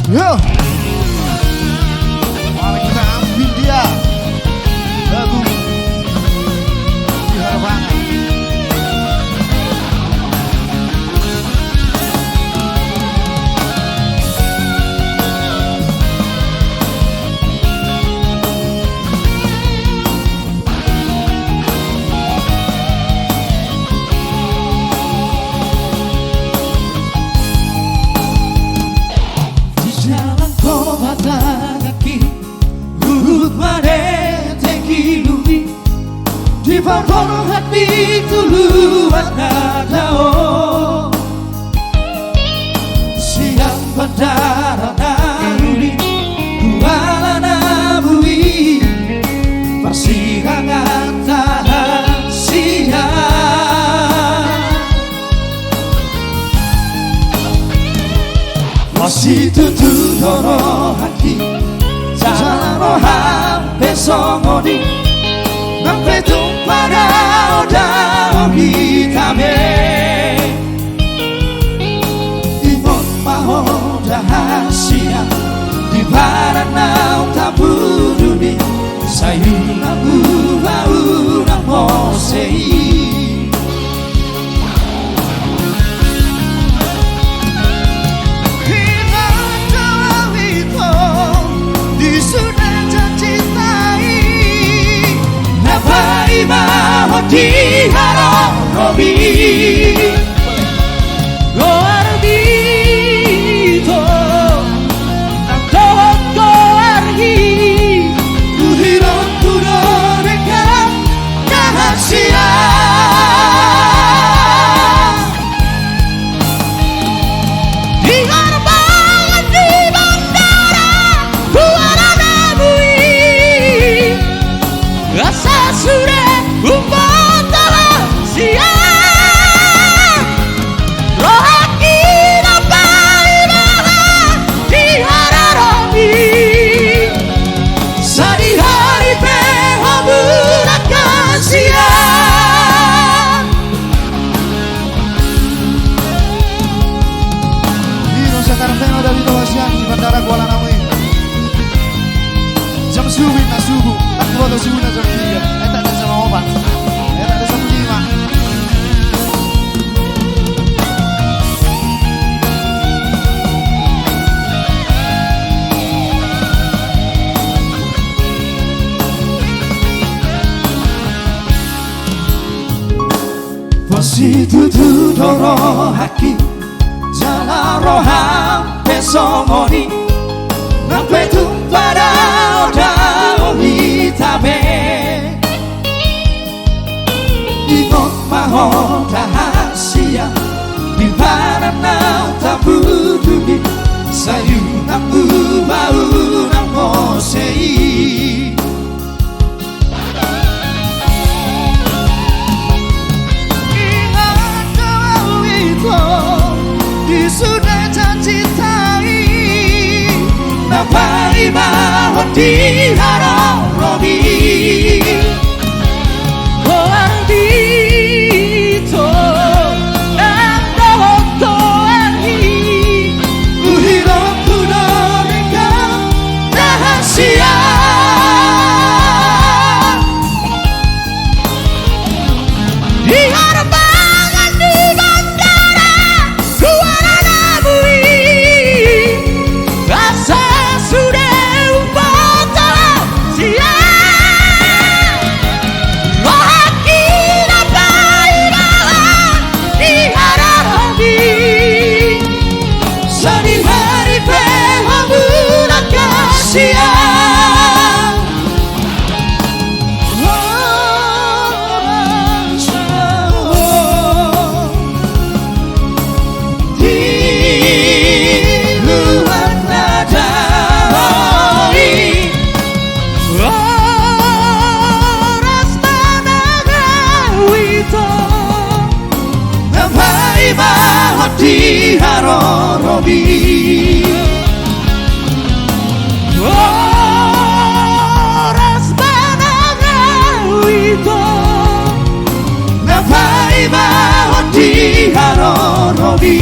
Yo, mari kita ambil dia lagu di harapangan. Di pangkor hati tuluan nadao siang bandara naruri kuala nabui persihangan tahan siang masih tutup doro hati jalan roham besongoni sampai pada odao hitame imot maho rahasia di barat nau tabuduni sayuna bau nang mosei Ingat kalau itu di sudah cintai Napai maho di haro robi Go arbito Nang tohon go arhi Uhirong tuno rekam rahasia Di harbangan di bandara Kuala Nabui Rasa sudah umpah telah siang Roh hati napai malah di hararobi Sadi hari peho burakan siang di Nusa Karteno dari Tawasian di Bandara Kuala Namu. Jam subuh na subuh, aku ada subuh na jam 3. Tak ada sama obat, tak ada sama 5. Positu doro haki Jala roham besongoni Nampe tumpada odao hitame Imot maho rahasia Di barat nau tabuduni Sayuna bau nang mosei Ingat kalau itu di sudah cintai Napai maho di haro robi Go arbito Nang tohon go arhi Uhirong tuno rekam rahasia Di harbangan di bandara Kuala Nabui Rasa sudah umpah telah siang Roh hati napai malah di hararobi Sedih hari peho burakan siang Di luar nadai Oras managawito Napai maho di haro robi Oras managawito Napai maho di haro robi